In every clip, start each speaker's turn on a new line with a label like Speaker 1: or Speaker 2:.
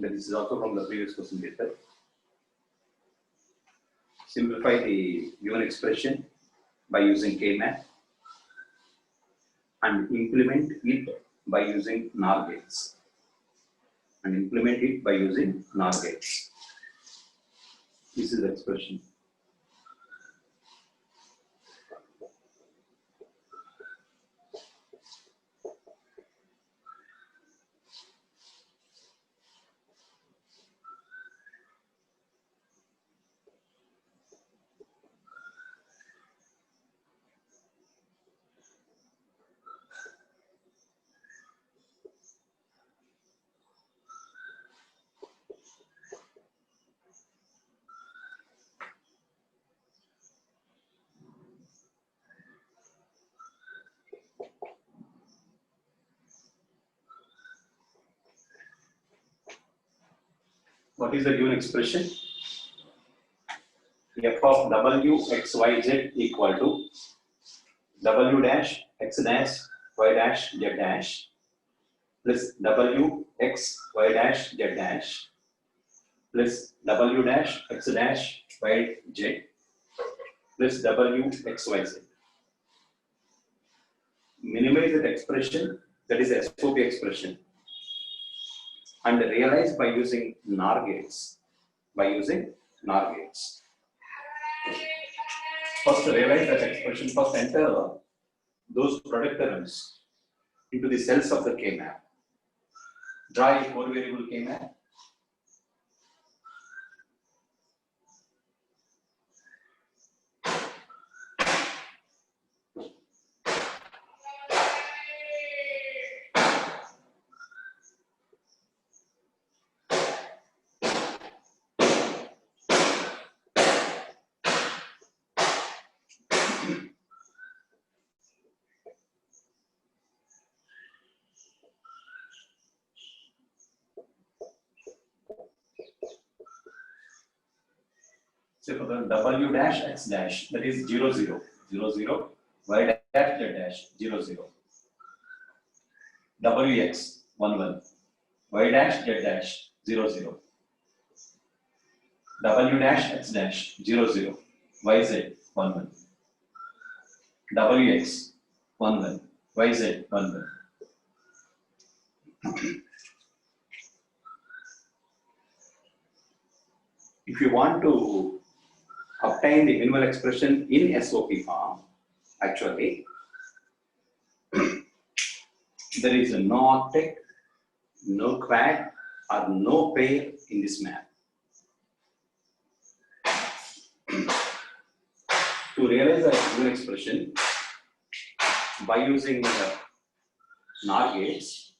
Speaker 1: This is also from the previous question paper. Simplify the given expression by using K-map and implement it by using NOR gates. This is the expression. What is the given expression? F of W x y z equal to W dash x dash y dash z dash plus W x y dash z dash plus W dash x dash y z plus W x y z. Minimize that expression, that is SOP expression, and realize by using NOR gates. First realize that expression, first enter those product terms into the cells of the K-map. Draw a 4-variable K-map. So for the W dash x dash, that is 0 0 0 0, y dash z dash 0 0, Wx 1 1, y dash z dash 0 0, W dash x dash 0 0, yz 1 1, Wx 1 1, yz 1 1. If you want to obtain the minimal expression in SOP form, actually, there is no octet, no quad, or no pair in this map. To realize the given expression by using the NOR gates,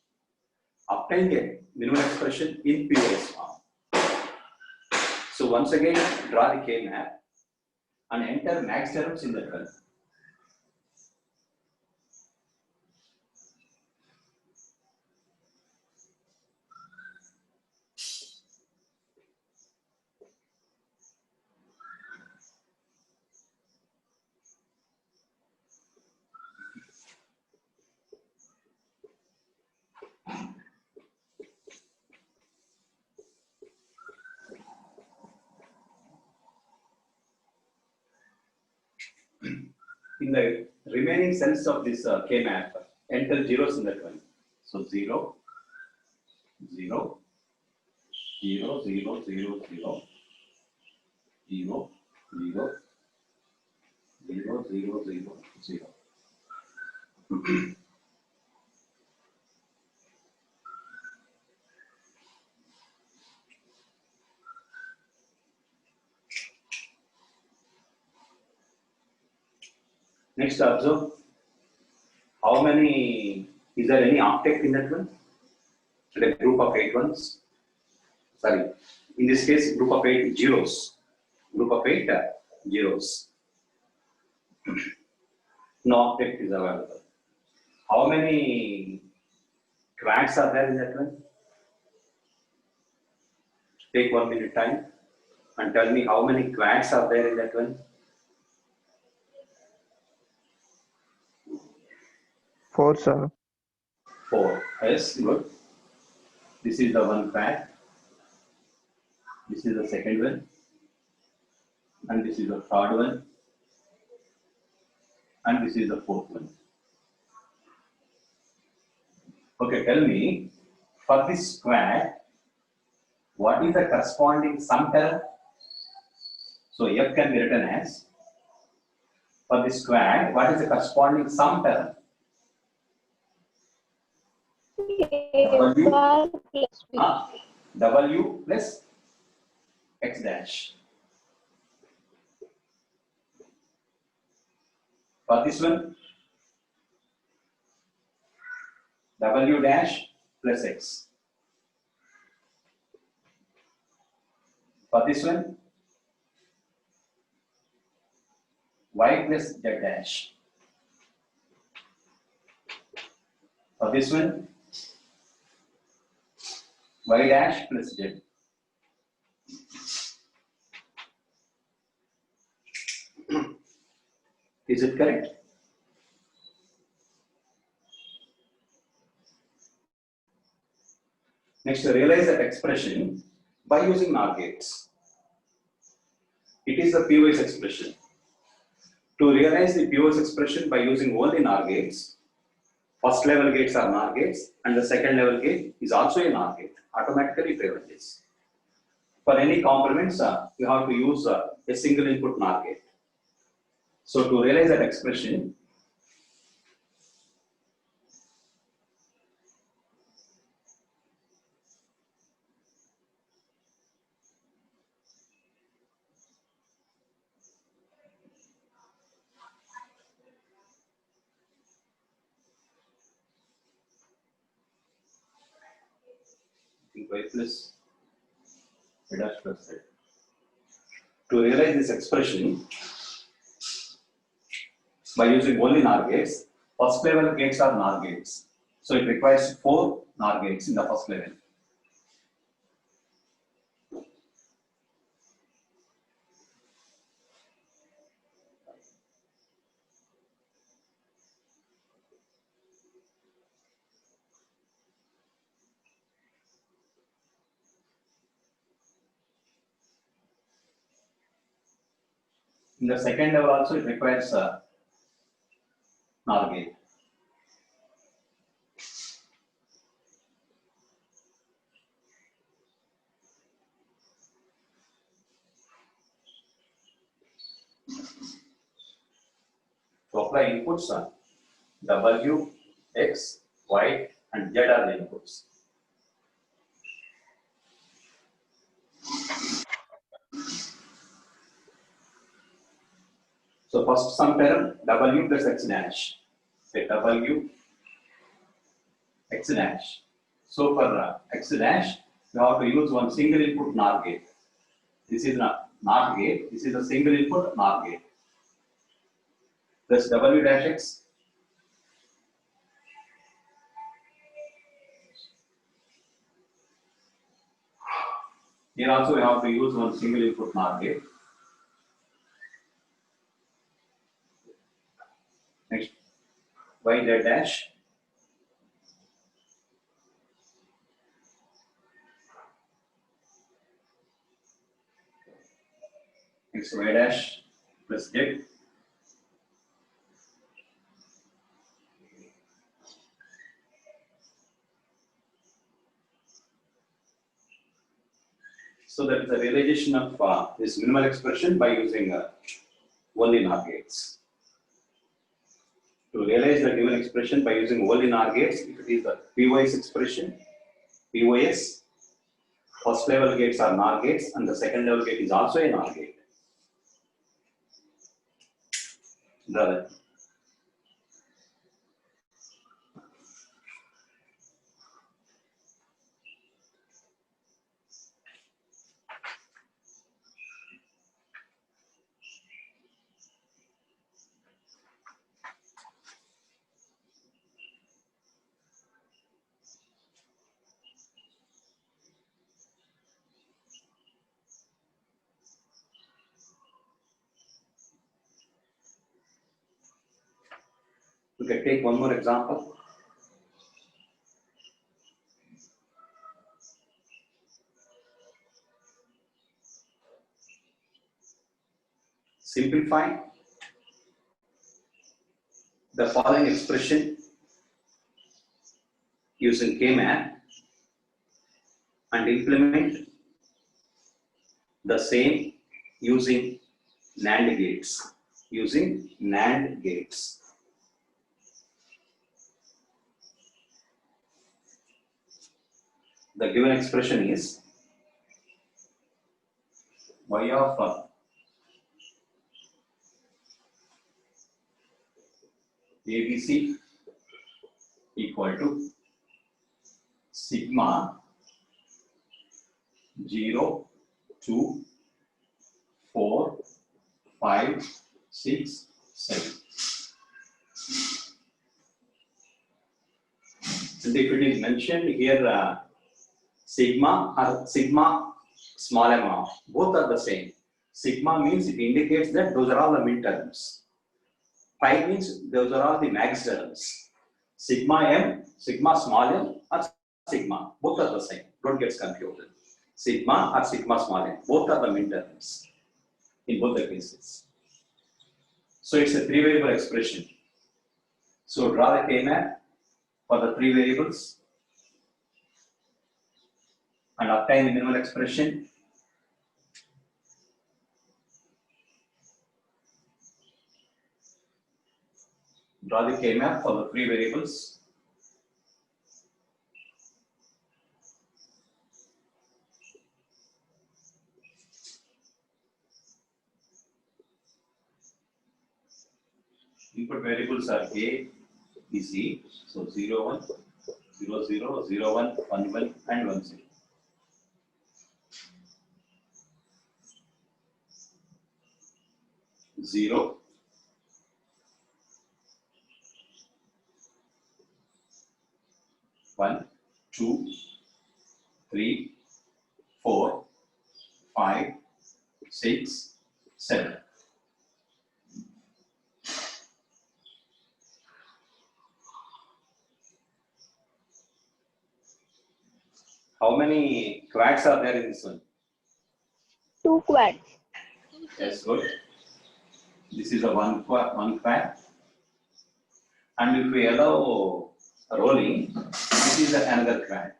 Speaker 1: obtain the minimal expression in POS form. So once again, draw the K-map and enter max terms in the term. In the remaining cells of this K-map, enter zeros in that one. So 0, 0, 0, 0, 0, 0, 0, 0, 0, 0, 0, 0, 0. Next, observe how many, is there any octet in that one? A group of 8 ones. Sorry, in this case, group of 8 zeros. Group of 8 zeros. No octet is available. How many quads are there in that one? Take 1 minute time and tell me how many quads are there in that one.
Speaker 2: 4, sir.
Speaker 1: 4. Yes, good. This is the one quad. This is the second one, and this is the third one, and this is the fourth one. Okay, tell me, for this square, what is the corresponding sum term? So f can be written as, for this square, what is the corresponding sum term? W, W plus x dash. For this one, W dash plus x. For this one, y plus z dash. For this one, y dash plus z. Is it correct? Next, realize that expression by using NOR gates. It is the POS expression. To realize the POS expression by using only NOR gates, first level gates are NOR gates, and the second level gate is also a NOR gate, automatically privileges. For any complements, you have to use a single input NOR gate. So to realize that expression, y plus z dash plus z. To realize this expression by using only NOR gates, first level gates are NOR gates. So it requires 4 NOR gates in the first level. In the second level also it requires a NOR gate. To apply inputs, W, X, Y, and Z are the inputs. So first sum term, W plus X dash. Say W, X dash. So for X dash, you have to use one single input NOR gate. This is not NOR gate, this is a single input NOR gate. Plus W dash X. Here also we have to use one single input NOR gate. Next, Y Z dash. Next, Y dash plus Z. So that is the realization of this minimal expression by using only NOR gates. To realize the given expression by using only NOR gates, it is the POS expression. POS, first level gates are NOR gates, and the second level gate is also a NOR gate. Brother. We can take one more example. simplify the following expression using K-map and implement the same using NAND gates. The given expression is y of ABC equal to sigma 0 2 4 5 6 7. And if it is mentioned here sigma or sigma small m, both are the same. Sigma means it indicates that those are all the midterms. Pi means those are all the max terms. Sigma m, sigma small m, or sigma, both are the same. Don't get confused. Sigma or sigma small m, both are the midterms in both the cases. So it's a three variable expression. So draw the K-map for the three variables and obtain the minimal expression. Draw the K-map for the three variables. Input variables are A, B, C. So 0, 1, 0, 0, 0, 1, 1, 1, and 1, 0. Zero, 1, 2, 3, 4, 5, 6, 7. How many quads are there in this one?
Speaker 2: 2 quads.
Speaker 1: Yes, good. This is a one quad. And if we allow rolling, this is another quad.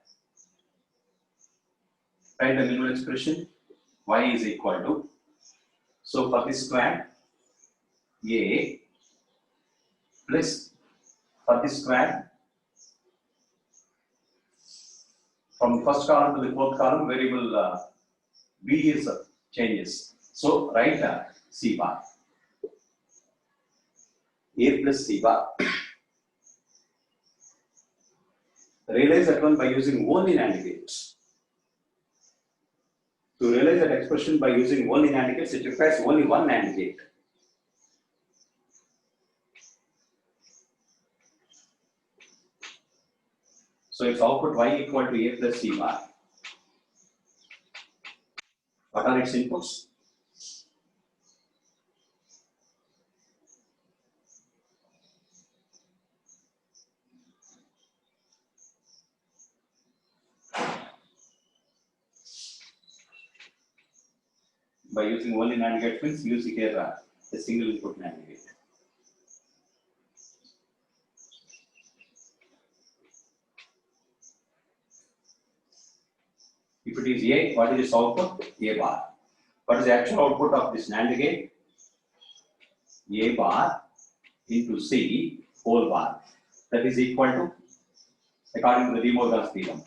Speaker 1: Write the minimal expression. Y is equal to. So for this quad, A plus for this quad, from first column to the fourth column, variable B is changes. So write C bar. A plus C bar. Realize that one by using only NAND gates. To realize that expression by using only NAND gates, it requires only one NAND gate. So its output Y equal to A plus C bar. What are its inputs? By using only NAND gate means use here a single input NAND gate. If it is A, what is its output? A bar. What is the actual output of this NAND gate? A bar into C whole bar. That is equal to, according to the De Morgan's theorem,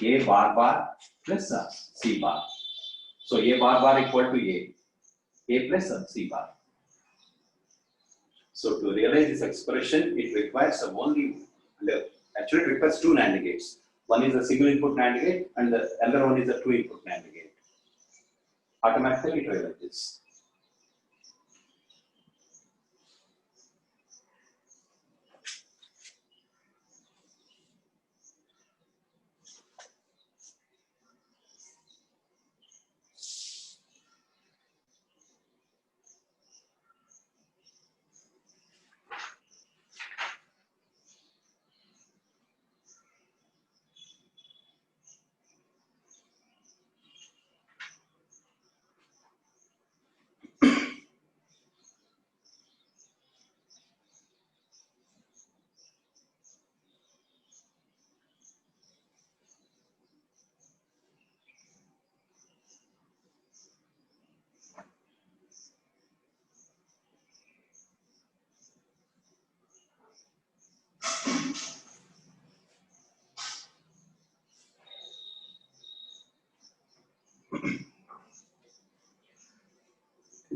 Speaker 1: A bar bar plus C bar. So A bar bar equal to A plus C bar. So to realize this expression, it requires actually it requires two NAND gates. One is a single input NAND gate and the other one is a two input NAND gate. Automatically it realizes.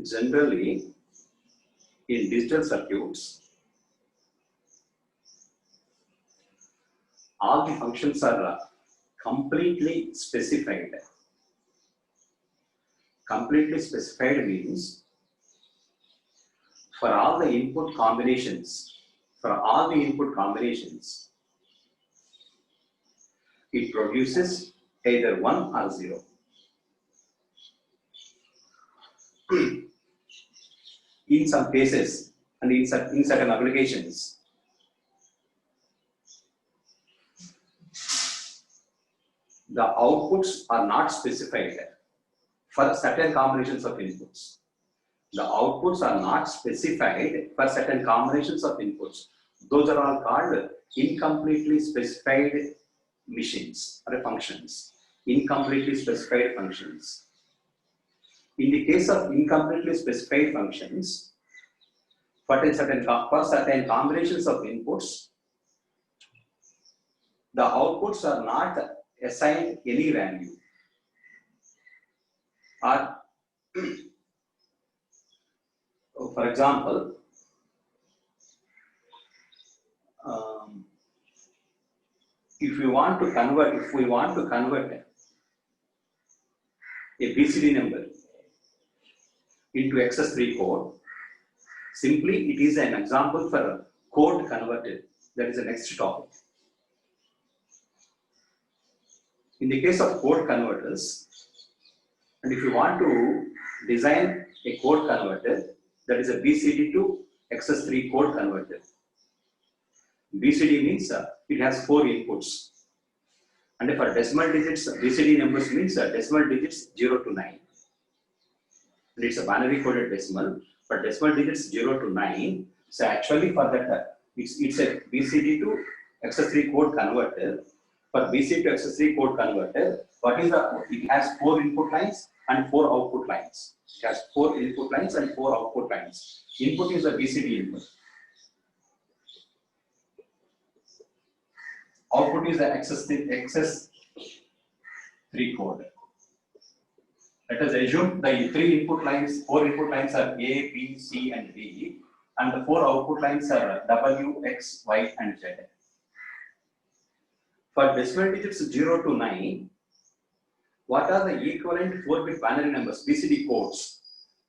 Speaker 1: Generally, in digital circuits, all the functions are completely specified. Completely specified means for all the input combinations, it produces either 1 or 0. In some cases and in certain applications, the outputs are not specified for certain combinations of inputs. The outputs are not specified for certain combinations of inputs. Those are all called incompletely specified machines or functions. Incompletely specified functions. In the case of incompletely specified functions, for certain combinations of inputs, the outputs are not assigned any value. Or, for example, if we want to convert a BCD number into XS3 code, simply it is an example for code converted. That is the next topic. In the case of code converters, and if you want to design a code converter, that is a BCD to XS3 code converter. BCD means it has 4 inputs. And for decimal digits, BCD numbers means decimal digits 0 to 9. And it's a binary coded decimal, but decimal digits 0 to 9. So actually for that, it's a BCD to XS3 code converter. For BCD to XS3 code converter, it has 4 input lines and 4 output lines. It has 4 input lines and 4 output lines. Input is the BCD input. Output is the XS3 code. Let us assume the 4 input lines are A, B, C, and D, and the 4 output lines are W, X, Y, and Z. For decimal digits 0 to 9, what are the equivalent 4-bit binary numbers, BCD codes?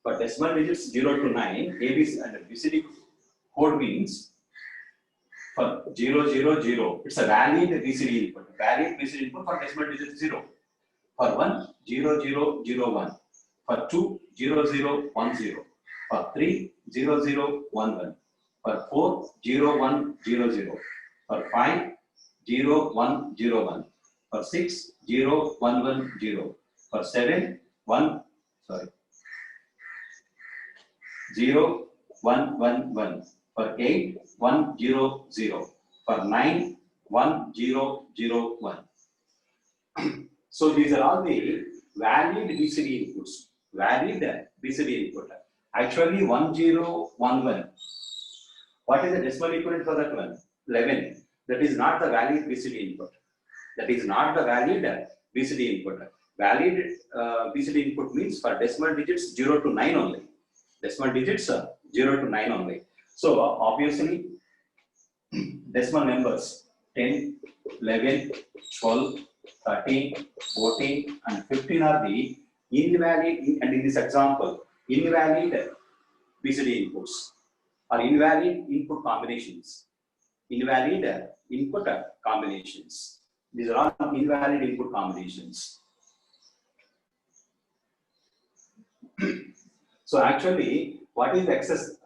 Speaker 1: For decimal digits 0 to 9, ABC and BCD code means for 0, 0, 0, it's a valid BCD input. Valid BCD input for decimal digit 0. For 1, 0, 0, 0, 1. For 2, 0, 0, 1, 0. For 3, 0, 0, 1, 1. For 4, 0, 1, 0, 0. For 5, 0, 1, 0, 1. For 6, 0, 1, 1, 0. For 7, 0, 1, 1, 1. For 8, 1, 0, 0. For 9, 1, 0, 0, 1. So these are all the valid BCD inputs. Valid BCD input. Actually 1, 0, 1, 1. What is the decimal equivalent for that one? 11. That is not the valid BCD input. That is not the valid BCD input. Valid BCD input means for decimal digits 0 to 9 only. Decimal digits 0 to 9 only. So obviously decimal numbers 10, 11, 12, 13, 14, and 15 are the invalid, and in this example, invalid BCD inputs or invalid input combinations. Invalid input combinations. These are all invalid input combinations. So actually, what is access?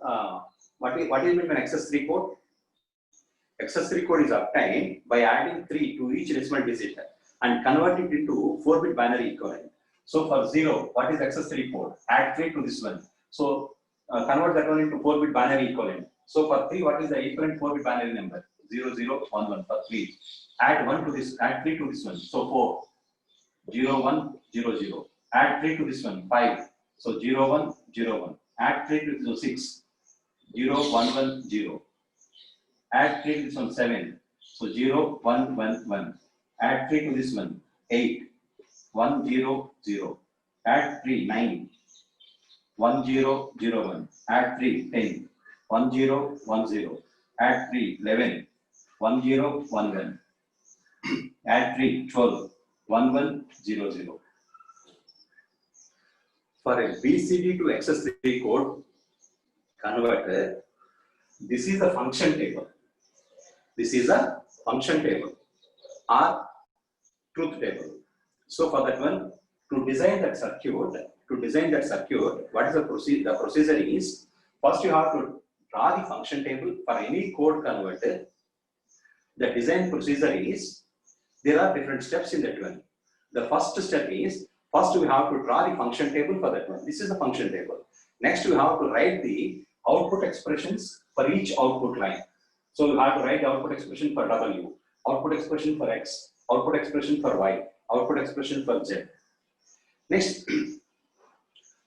Speaker 1: What is meant by XS3 code? XS3 code is obtained by adding 3 to each decimal digit and convert it into 4-bit binary equivalent. So for 0, what is XS3 code? Add 3 to this one. So convert that one into 4-bit binary equivalent. So for 3, what is the equivalent 4-bit binary number? 0, 0, 1, 1 for 3. Add 1 to this, add 3 to this one. So 4, 0, 1, 0, 0. Add 3 to this one, 5. So 0, 1, 0, 1. Add 3 to this one, 6. 0, 1, 1, 0. Add 3 to this one, 7. So 0, 1, 1, 1. Add 3 to this one, 8. 1, 0, 0. add 3, 9, 1, 0, 0, 1, add 3, 10, 1, 0, 1, 0, add 3, 11, 1, 0, 1, 1, add 3, 12, 1, 1, 0, 0. For a BCD to XS3 code converter, this is the function table. This is a function table or truth table. So for that one, to design that circuit, what is the procedure? The procedure is, first you have to draw the function table for any code converter. The design procedure is, there are different steps in that one. The first step is, first we have to draw the function table for that one. This is the function table. Next we have to write the output expressions for each output line. So we have to write the output expression for W, output expression for X, output expression for Y, output expression for Z. Next,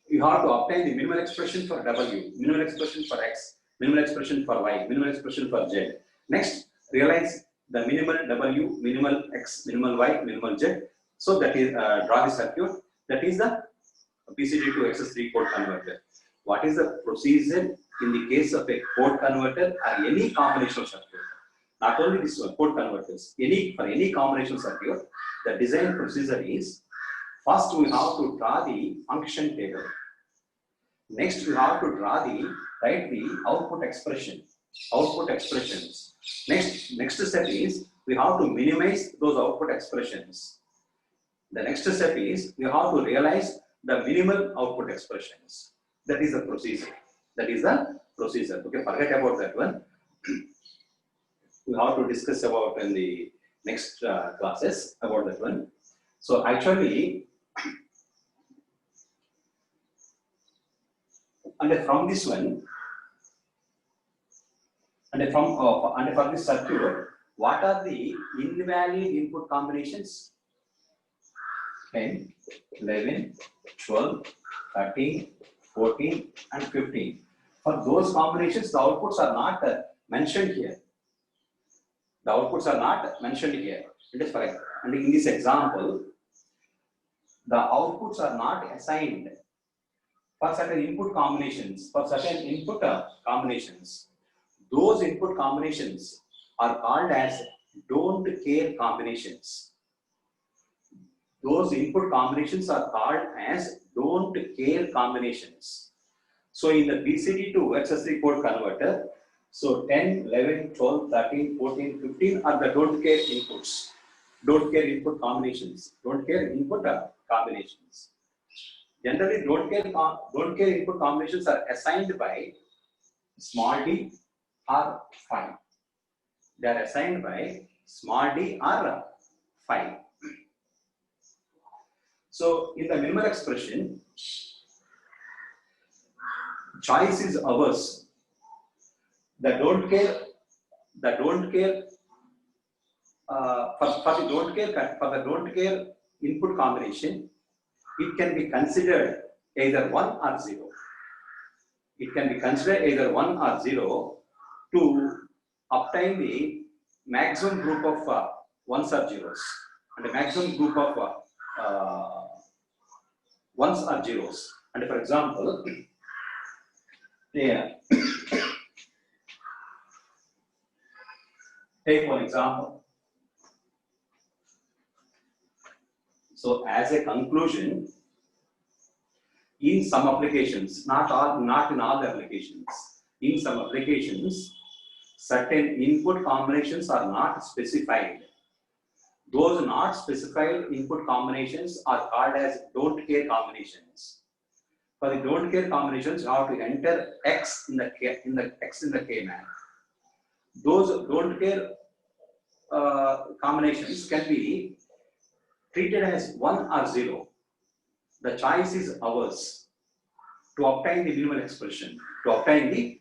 Speaker 1: you have to obtain the minimal expression for W, minimal expression for X, minimal expression for Y, minimal expression for Z. Next, realize the minimal W, minimal X, minimal Y, minimal Z. So that is draw the circuit. That is the BCD to XS3 code converter. What is the procedure in the case of a code converter or any combination circuit? Not only this one, code converters. For any combination circuit, the design procedure is, first we have to draw the function table. Next we have to write the output expressions. Next step is, we have to minimize those output expressions. The next step is, we have to realize the minimal output expressions. That is the procedure. Okay, forget about that one. We have to discuss about in the next classes about that one. So actually, and from this one, and for this circuit, what are the invalid input combinations? 10, 11, 12, 13, 14, and 15. For those combinations, the outputs are not mentioned here. It is correct. And in this example, the outputs are not assigned for certain input combinations. Those input combinations are called as don't care combinations. Those input combinations are called as don't care combinations. So in the BCD to XS3 code converter, so 10, 11, 12, 13, 14, 15 are the don't care inputs. Don't care input combinations. Generally, don't care input combinations are assigned by small d or phi. They are assigned by small d or phi. So in the minimal expression, choice is ours. For the don't care input combination, it can be considered either 1 or 0. It can be considered either 1 or 0 to obtain the maximum group of ones or zeros, and the maximum group of ones or zeros. And for example, there, take one example. So as a conclusion, in some applications, not in all the applications, in some applications, certain input combinations are not specified. Those not specified input combinations are called as don't care combinations. For the don't care combinations, you have to enter X in the K man. Those don't care combinations can be treated as 1 or 0. The choice is ours to obtain the minimal expression, to obtain the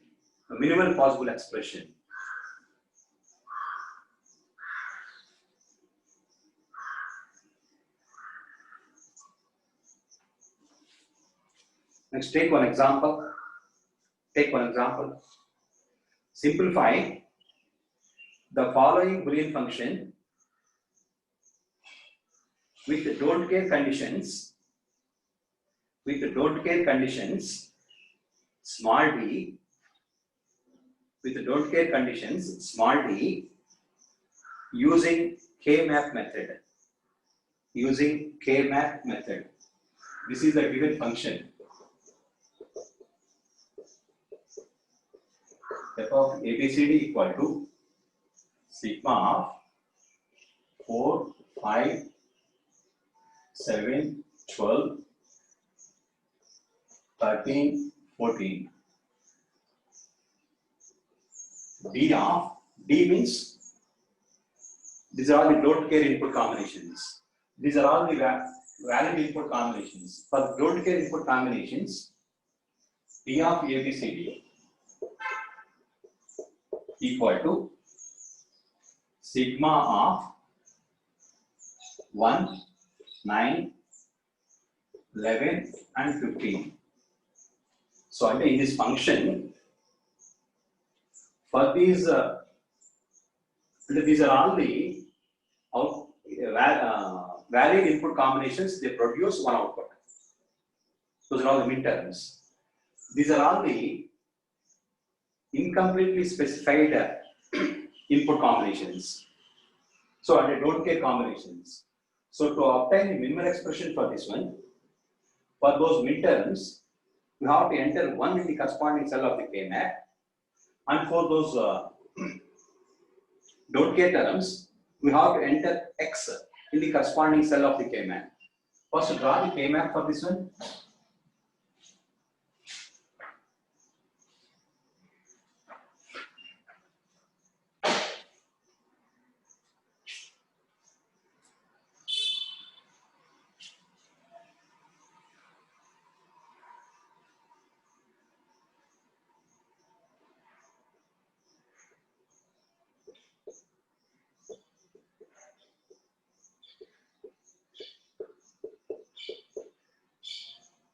Speaker 1: minimal possible expression. Next, take one example. Simplify the following Boolean function with don't care conditions with the don't care conditions, small d, with the don't care conditions, small d, using K-map method. Using K-map method. This is a given function. F of ABCD equal to sigma of 4, 5, 7, 12, 13, 14. D means these are all the don't care input combinations. These are all the valid input combinations. For don't care input combinations, D of ABCD equal to sigma of 1, 9, 11 and 15. So in this function, for these are all the valid input combinations, they produce one output. Those are all the midterms. These are all the incompletely specified input combinations. So they don't care combinations. So to obtain the minimal expression for this one, for those midterms, you have to enter 1 in the corresponding cell of the K-map, and for those don't care terms, we have to enter X in the corresponding cell of the K-map. First, draw the K-map for this one.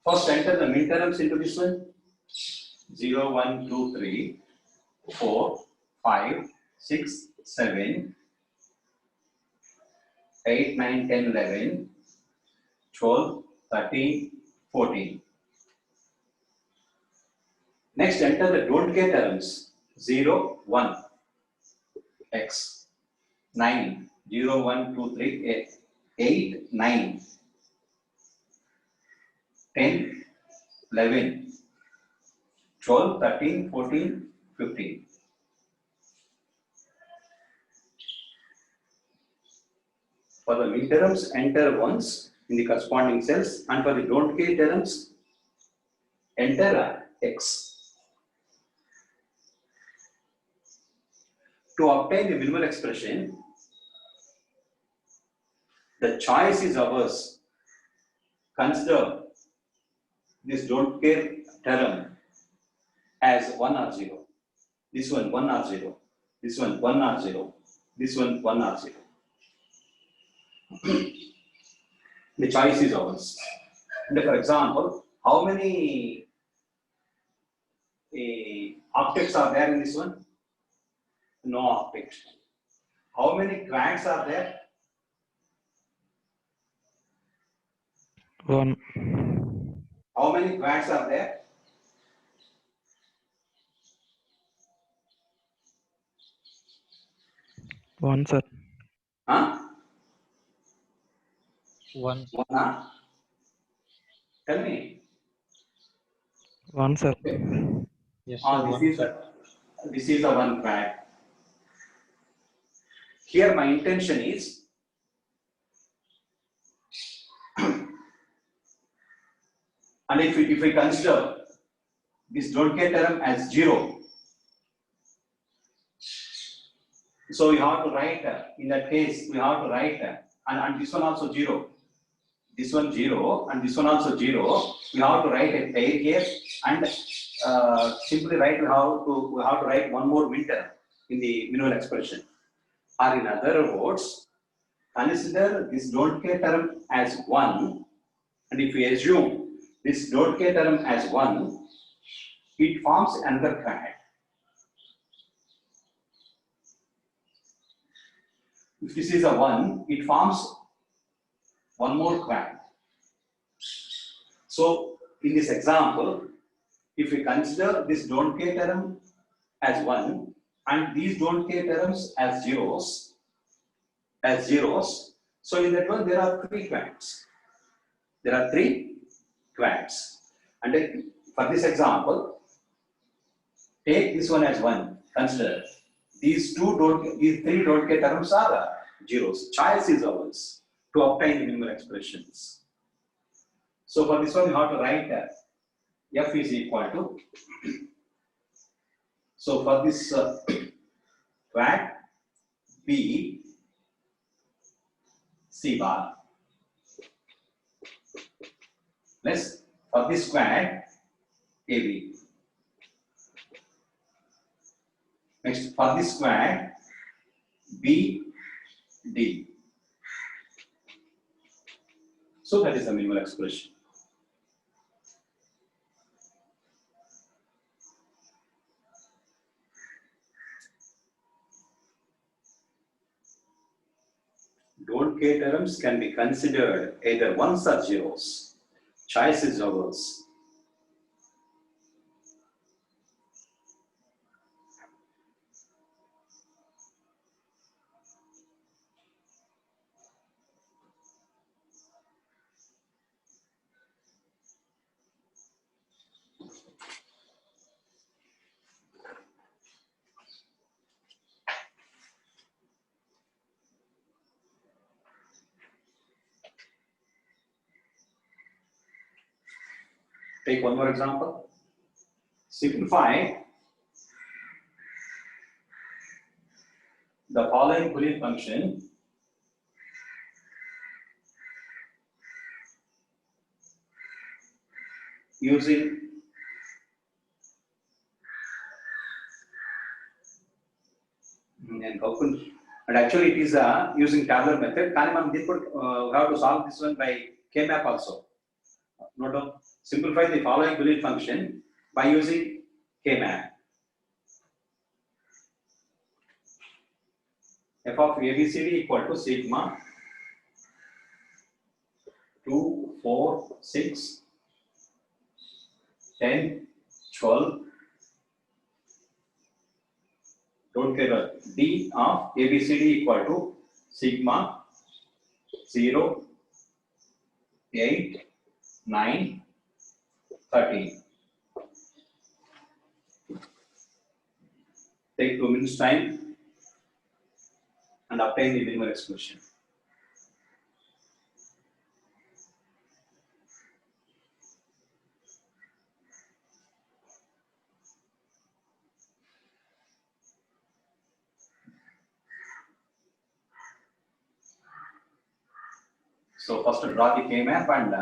Speaker 1: First, enter the midterms into this one. 0, 1, 2, 3, 4, 5, 6, 7, 8, 9, 10, 11, 12, 13, 14. Next, enter the don't care terms. 0, 1, X, 9, 0, 1, 2, 3, 8, 9, 10, 11, 12, 13, 14, 15. For the midterms, enter once in the corresponding cells, and for the don't care terms, enter X. To obtain the minimal expression, the choice is ours. Consider this don't care term as 1 or 0. This one 1 or 0. This one 1 or 0. This one 1 or 0. The choice is ours. And for example, how many octets are there in this one? No octet. How many quads are there?
Speaker 3: 1.
Speaker 1: How many quads are there?
Speaker 3: One, sir.
Speaker 1: Huh?
Speaker 3: 1.
Speaker 1: 1, huh? Tell me.
Speaker 3: 1, sir.
Speaker 1: Okay.
Speaker 3: Yes, sir.
Speaker 1: This is a one quad. Here my intention is and if we consider this don't care term as 0, so we have to write in that case we have to write and this one also 0. This one 0 and this one also 0. We have to write a pair here and simply write we have to write one more midterm in the minimal expression. Or in other words, consider this don't care term as 1, and if we assume this don't care term as 1, it forms another quad. If this is a 1, it forms one more quad. So in this example, if we consider this don't care term as 1 and these don't care terms as zeros, so in that one there are 3 quants. There are 3 quants. And then for this example, take this one as 1, consider these 3 don't care terms are zeros. Choice is ours to obtain the minimal expressions. So for this one, you have to write f is equal to. So for this quad B C bar plus for this quad AB. Next for this quad B D. So that is the minimal expression. Don't care terms can be considered either ones or zeros. Choice is ours. Take one more example. Simplify the following Boolean function using and actually it is using tabular method. We have to solve this one by K-map also. Note down. Simplify the following Boolean function by using K-map. F of ABCD equal to sigma 2, 4, 6, 10, 12. Don't care. D of ABCD equal to sigma 0, 8, 9, 13. Take 2 minutes time and obtain the minimal expression. So first draw the K-map and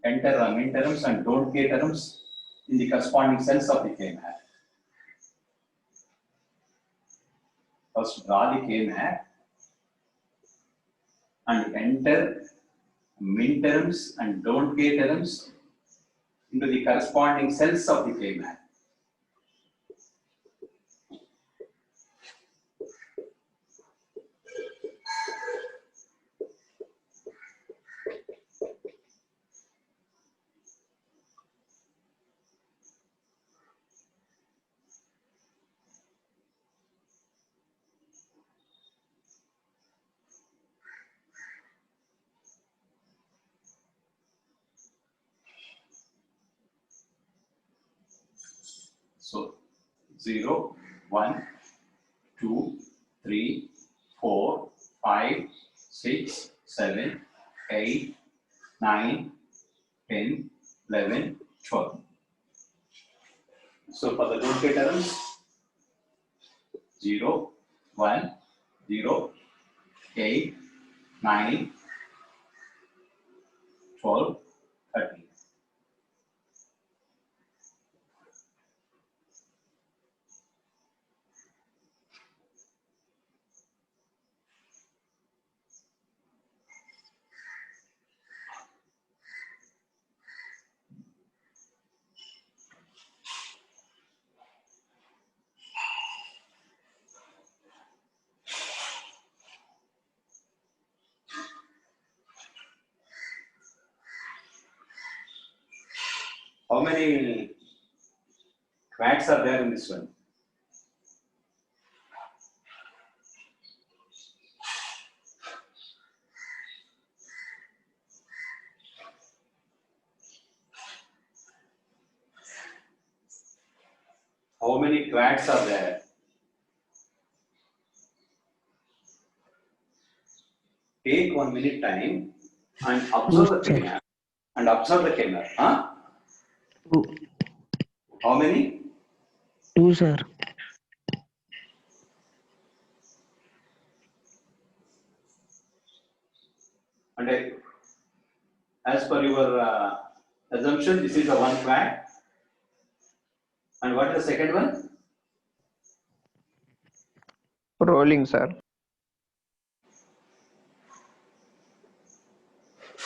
Speaker 1: enter min terms and don't care terms in the corresponding cells of the K-map. First draw the K-map and enter min terms and don't care terms into the corresponding cells of the K-map. So 0, 1, 2, 3, 4, 5, 6, 7, 8, 9, 10, 11, 12. So for the don't care terms, 0, 1, 0, 8, 9, 12, 13. How many quads are there in this one? How many quads are there? Take 1 minute time and observe the camera. And observe the camera. Huh?
Speaker 3: Two.
Speaker 1: How many?
Speaker 3: 2, sir.
Speaker 1: And as per your assumption, this is the one quad. And what is the second one?
Speaker 4: Rolling, sir.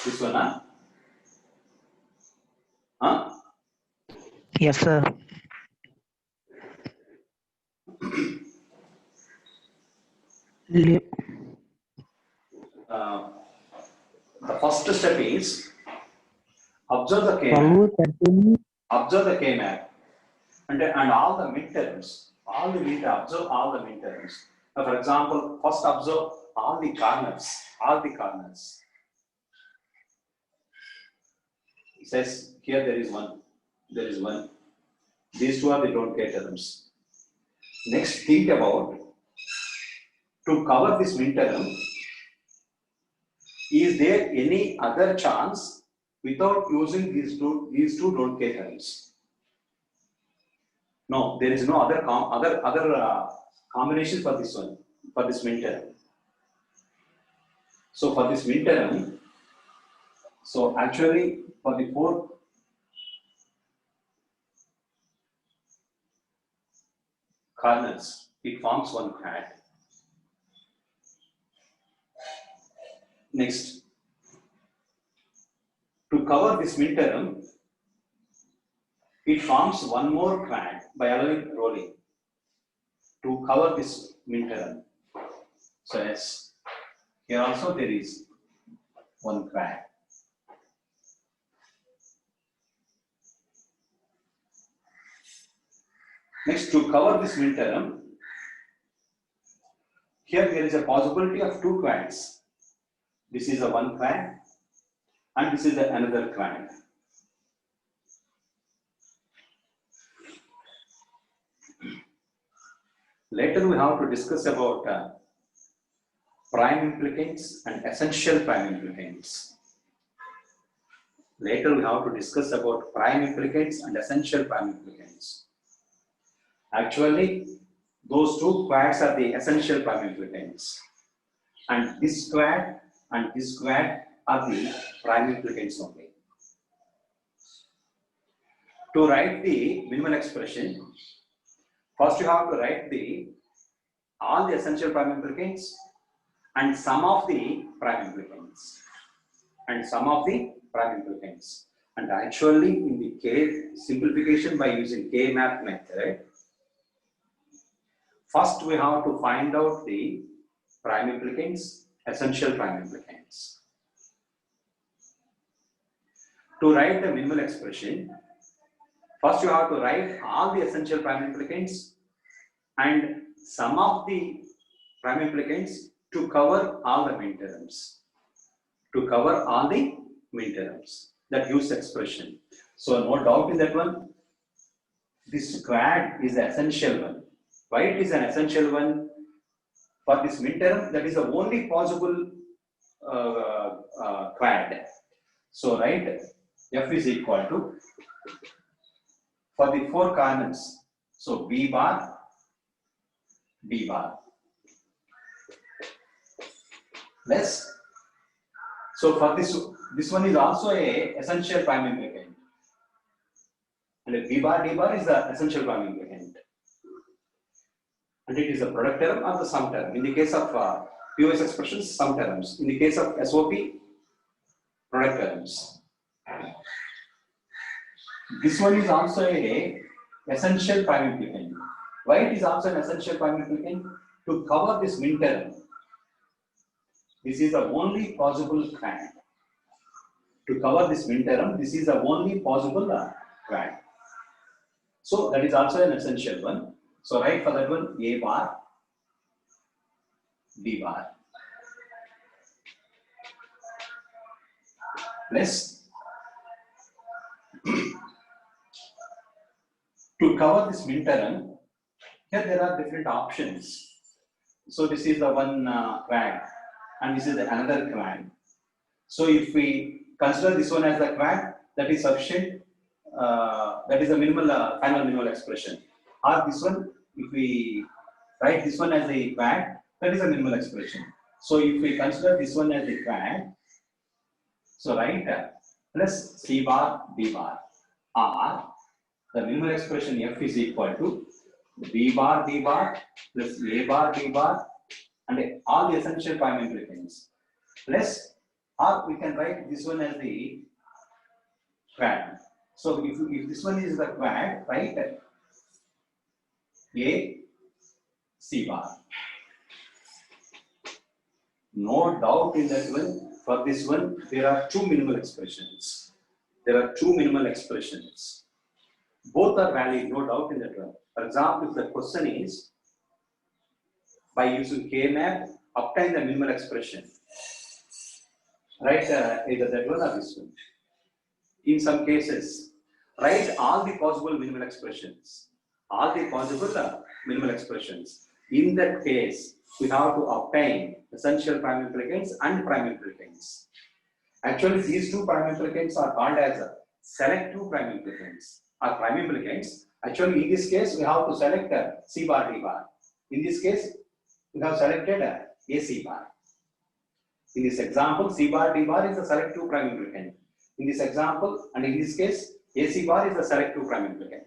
Speaker 1: This one, huh? Huh?
Speaker 3: Yes, sir. Li-
Speaker 1: The first step is observe the K-map. Observe the K-map. And all the midterms. Observe all the midterms. Now, for example, first observe all the corners. All the corners. It says here there is one. There is one. These two are the don't care terms. Next, think about to cover this midterm. Is there any other chance without using these two don't care terms? No, there is no other combination for this one, for this midterm. So for this midterm, so actually for the four corners, it forms one quad. Next, to cover this midterm, it forms one more quad by allowing rolling to cover this midterm. So yes, here also there is one quad. Next, to cover this midterm, here there is a possibility of two quads. This is a one quad and this is another quad. Later we have to discuss about prime implicants and essential prime implicants. Later we have to discuss about prime implicants and essential prime implicants. Actually, those two quads are the essential prime implicants. And this quad and this quad are the prime implicants only. To write the minimal expression, first you have to write all the essential prime implicants and some of the prime implicants. And actually in the simplification by using K-map method, first we have to find out the prime implicants, essential prime implicants. To write the minimal expression, first you have to write all the essential prime implicants and some of the prime implicants to cover all the midterms. That use expression. So no doubt in that one. This quad is the essential one. Why it is an essential one? For this midterm, that is the only possible quad. So write F is equal to, for the four corners, so B bar, B bar. Less. So for this one is also a essential prime implicant. And B bar, D bar is the essential prime implicant. And it is a product term or the sum term. In the case of POS expressions, sum terms. In the case of SOP, product terms. This one is also a essential prime implicant. Why it is also an essential prime implicant? To cover this midterm. This is the only possible quad. To cover this midterm, this is the only possible quad. So that is also an essential one. So write for that one A bar, B bar plus to cover this midterm, here there are different options. So this is the one quad and this is another quad. So if we consider this one as the quad, that is sufficient. That is the minimal final minimal expression. Or this one, if we write this one as a quad, that is a minimal expression. So if we consider this one as a quad, so write plus C bar B bar, or the minimal expression F is equal to B bar plus A bar B bar and all the essential prime implicants plus, or we can write this one as the quad. So if this one is the quad, right? A C bar. No doubt in that one. For this one, there are two minimal expressions. There are two minimal expressions. Both are valid, no doubt in that one. For example, if the question is by using K-map, obtain the minimal expression. Right? Either that one or this one. In some cases, write all the possible minimal expressions. All the possible minimal expressions. In that case, we have to obtain essential prime implicants and prime implicants. Actually, these two prime implicants are called as selective prime implicants or prime implicants. Actually, in this case, we have to select C bar D bar. In this case, we have selected A C bar. In this example, C bar D bar is a selective prime implicant. In this example, and in this case, A C bar is a selective prime implicant.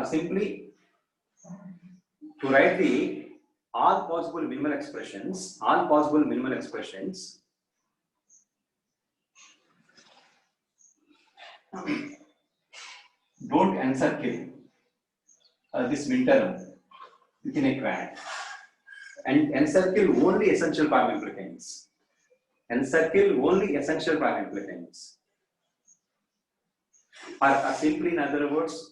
Speaker 1: Simply to write the all possible minimal expressions, don't encircle this midterm within a quad and encircle only essential prime implicants. Or simply, in other words,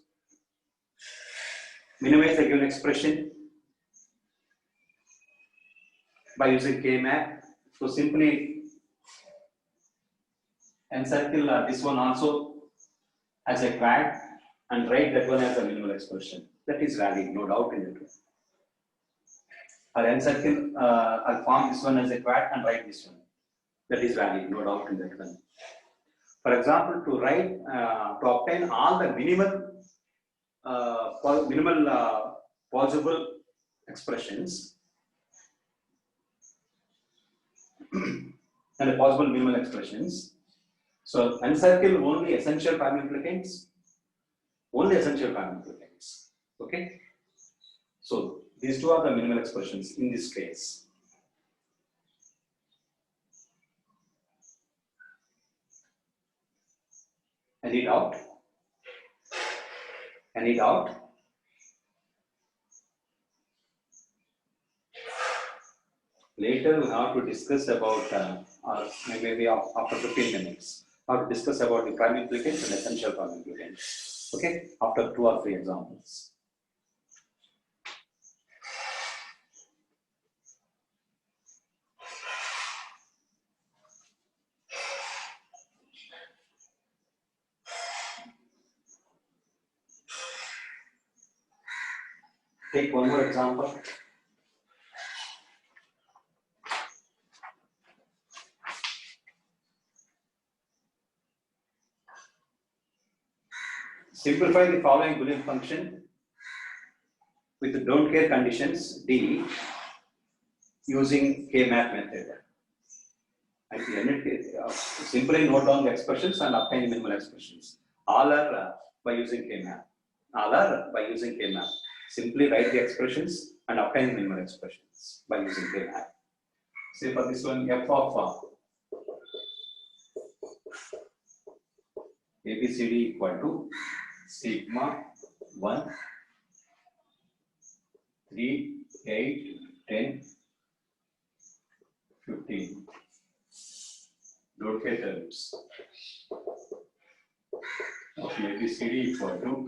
Speaker 1: minimize the given expression by using K-map. So simply encircle this one also as a quad and write that one as a minimal expression. That is valid, no doubt in it. Or encircle, I'll form this one as a quad and write this one. That is valid, no doubt in that one. For example, to write, to obtain all the minimal possible expressions and the possible minimal expressions. So encircle only essential prime implicants. Okay. So these two are the minimal expressions in this case. Any doubt? Later we have to discuss about, or maybe after 15 minutes, we have to discuss about the prime implicants and essential prime implicants. Okay, after 2 or 3 examples. Take one more example. Simplify the following Boolean function with the don't care conditions D using K-map method. Simply note down the expressions and obtain minimal expressions. All are by using K-map. Simply write the expressions and obtain minimal expressions by using K-map. Say for this one, f of ABCD equal to sigma 1, 3, 8, 10, 15, 15. Don't get terms of ABCD equal to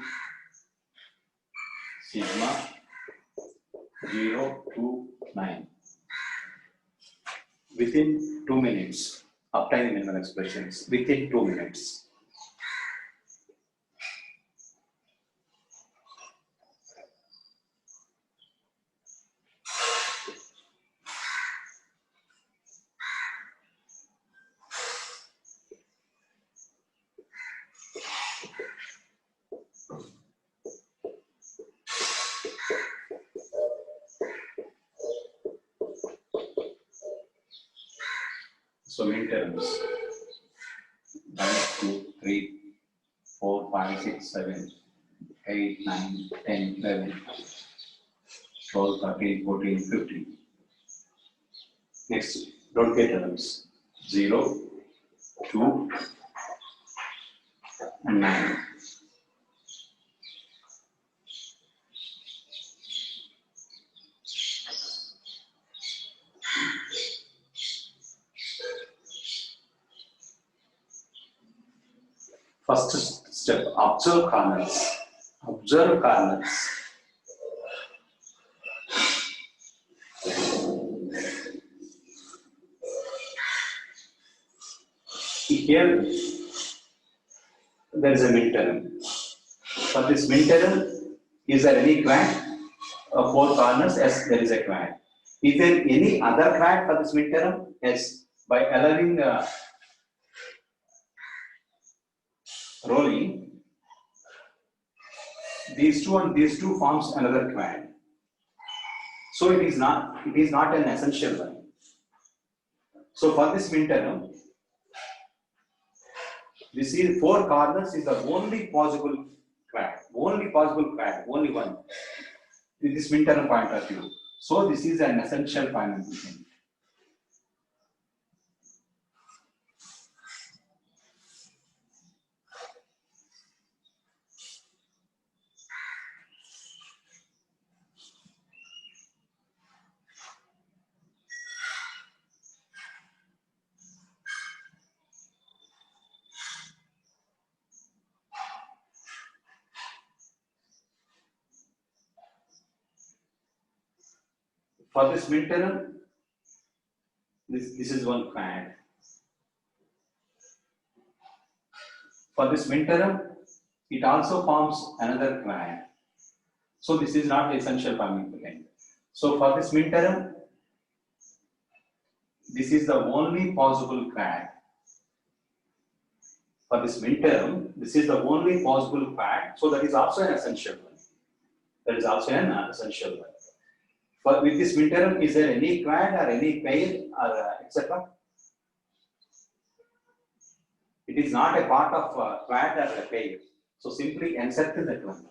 Speaker 1: sigma 0 to 9. Within 2 minutes, obtain minimal expressions within 2 minutes. So many terms 1, 2, 3, 4, 5, 6, 7, 8, 9, 10, 11, 12, 13, 14, 15. Next, don't get terms 0, 2, and 9. First step, observe corners. Observe corners. Here, there is a midterm. For this midterm, is there any crack? 4 corners, yes, there is a crack. Is there any other crack for this midterm? Yes, by allowing rolling, these two forms another crack. So it is not an essential one. So for this midterm, this is 4 corners is the only possible crack, only one in this midterm point of view. So this is an essential finite element. For this midterm, this is one crack. For this midterm, it also forms another crack. So this is not the essential finite element. So for this midterm, this is the only possible crack. For this midterm, this is the only possible crack. So that is also an essential one. That is also an essential one. But with this midterm, is there any crack or any pair or etc.? It is not a part of crack or a pair. So simply encircle that one.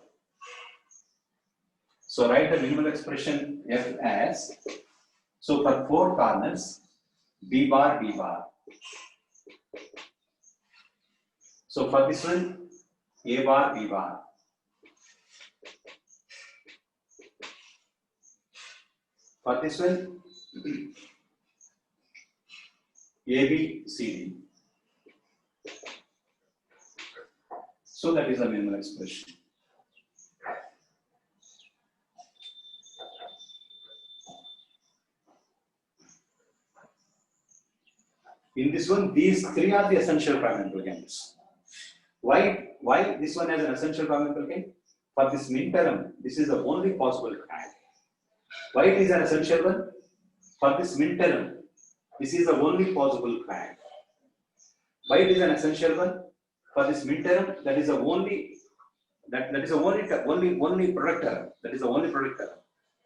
Speaker 1: So write the minimal expression F as, so for 4 corners, B bar, B bar. So for this one, A bar, B bar. For this one, A, B, C, D. So that is the minimal expression. In this one, these 3 are the essential prime implicants. Why this one has an essential prime implicant? For this midterm, this is the only possible crack. Why it is an essential one? For this midterm, this is the only possible crack. Why it is an essential one? For this midterm, that is the only only product term. That is the only product term.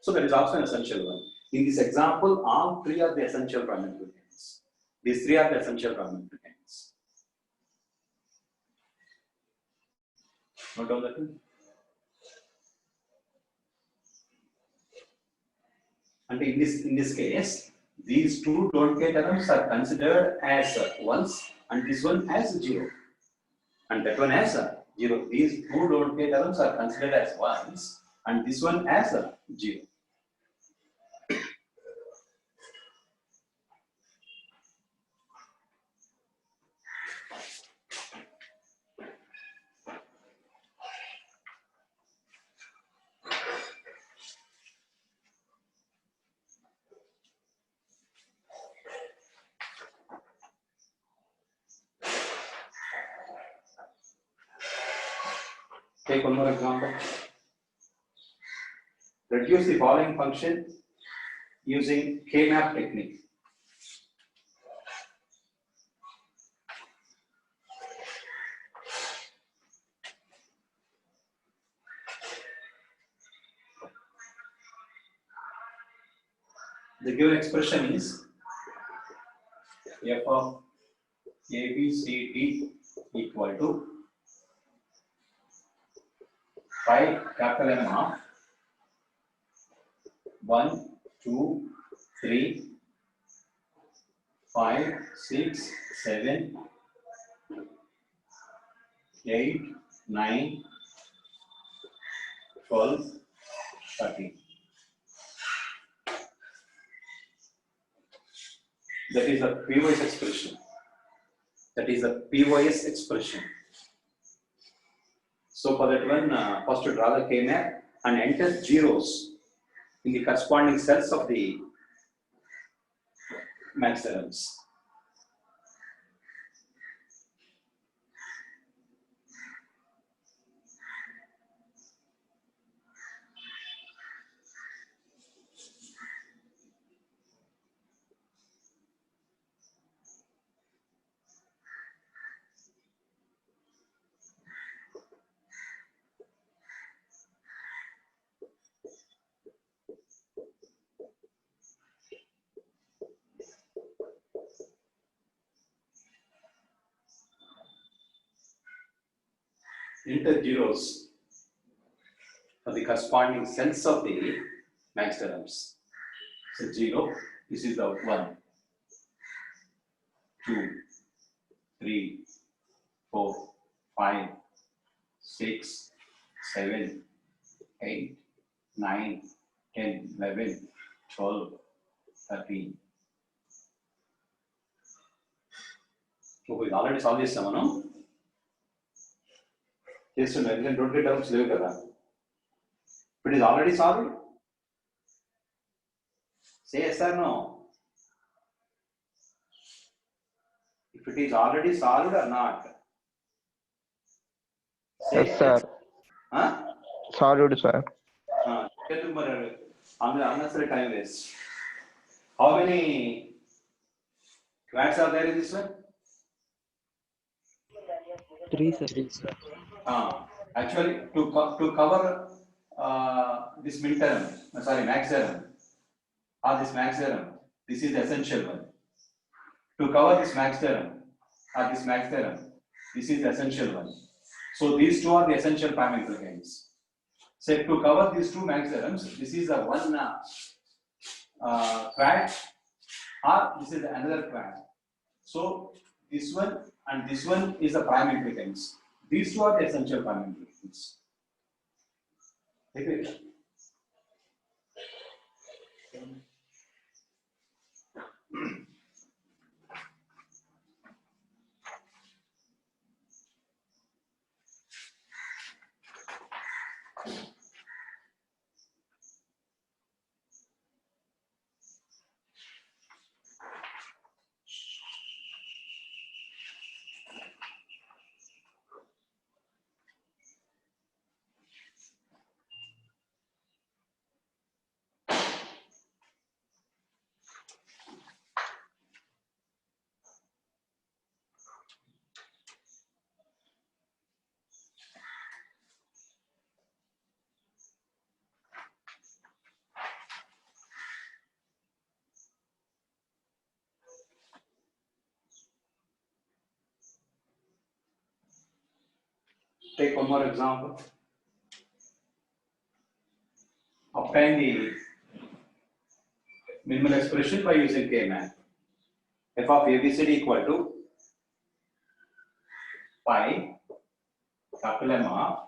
Speaker 1: So that is also an essential one. In this example, all 3 are the essential prime implicants. These 3 are the essential prime implicants. Note down that one. And in this case, these 2 don't-k terms are considered as ones, and this one as 0, and that one as 0. These 2 don't-k terms are considered as ones, and this one as 0. Take one more example. Reduce the following function using K-map technique. The given expression is f of a, b, c, d equal to 5 capital M of 1, 2, 3, 5, 6, 7, 8, 9, 12, 13. That is a POS expression. That is a POS expression. So for that one, first to draw the K-map and enter zeros in the corresponding cells of the max theorems. Enter zeros for the corresponding cells of the max theorems. So 0, this is the 1, 2, 3, 4, 5, 6, 7, 8, 9, 10, 11, 12, 13. So we already solved this one, no? Yes, no, you don't get doubts leave kada. If it is already solved, say yes or no. If it is already solved or not. Say
Speaker 4: Yes, sir.
Speaker 1: Huh?
Speaker 4: Solid, sir.
Speaker 1: Unnecessary time waste. How many quads are there in this one?
Speaker 3: 3, sir.
Speaker 1: Actually, to cover this midterm, max theorem, or this max theorem, this is the essential one. To cover this max theorem, or this max theorem, this is the essential one. So these two are the essential prime implicants. So to cover these two max theorems, this is the one quad, or this is another quad. So this one and this one is the prime implicants. These two are the essential prime implicants. Okay. Take one more example. Obtain the minimal expression by using K-map. F of ABCD equal to pi capital M of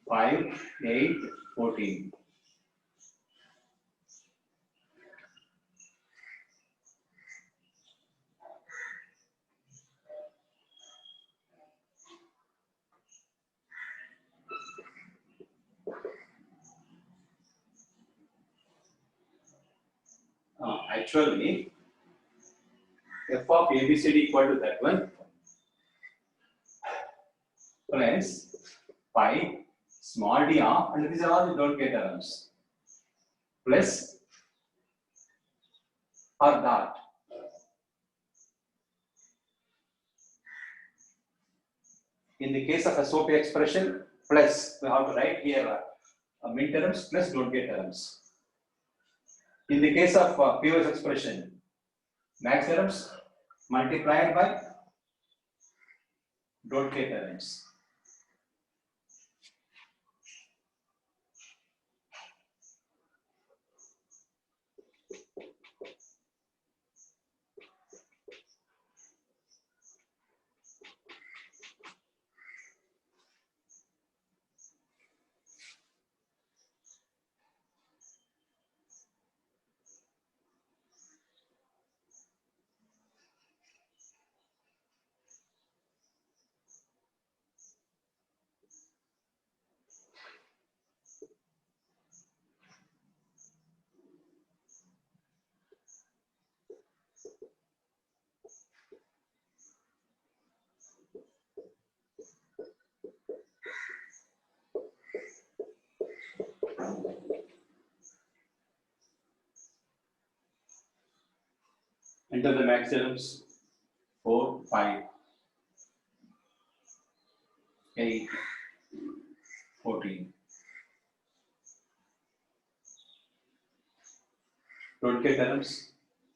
Speaker 1: 5, 8, 14. Actually, f of ABCD equal to that one plus pi small d of, and these are all the don't get terms, plus or dot. In the case of SOP expression, plus, we have to write here min terms plus don't get terms. In the case of POS expression, max terms multiplied by don't get terms. Enter the max terms 4, 5, 8, 14. Don't get terms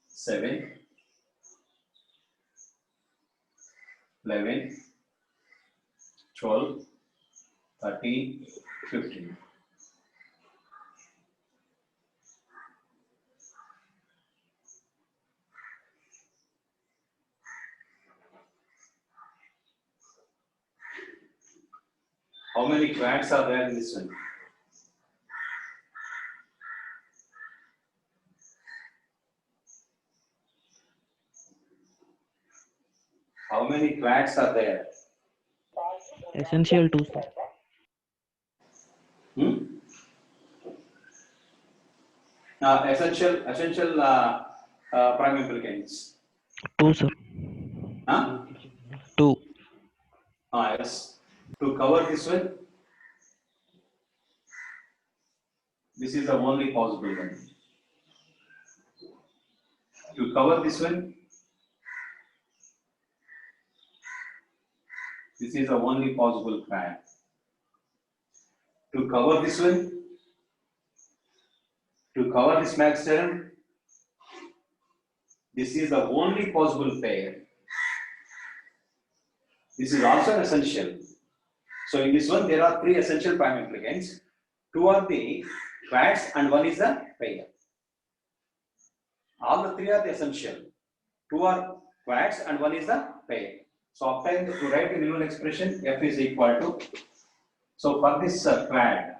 Speaker 1: 7, 11, 12, 13, 15. How many quads are there in this one? How many quads are there?
Speaker 3: Essential 2, sir.
Speaker 1: Essential prime implicants.
Speaker 3: 2, sir.
Speaker 1: Huh?
Speaker 3: 2.
Speaker 1: Yes. To cover this one, this is the only possible one. To cover this one, this is the only possible quad. To cover this one, to cover this max term, this is the only possible pair. This is also essential. So in this one, there are 3 essential prime implicants. 2 are the quads and 1 is the pair. All the 3 are the essential. 2 are quads and 1 is the pair. So obtain to write the minimal expression f is equal to. So for this quad,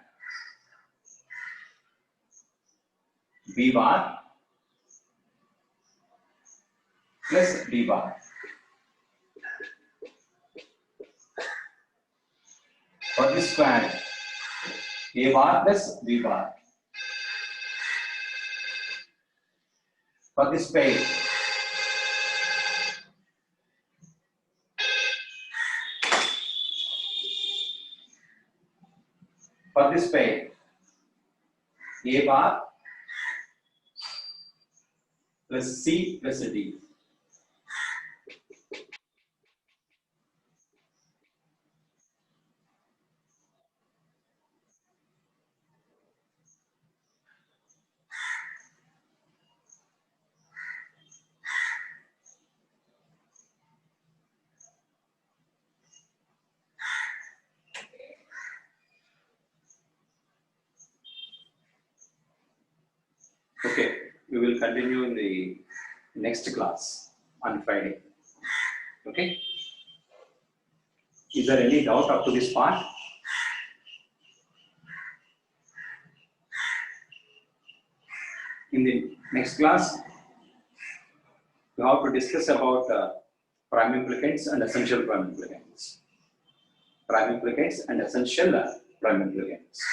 Speaker 1: b bar plus d bar. For this quad, a bar plus b bar. For this pair, a bar plus c plus d. Okay, we will continue in the next class on Friday. Okay. Is there any doubt up to this part? In the next class, we have to discuss about prime implicants and essential prime implicants. Prime implicants and essential prime implicants.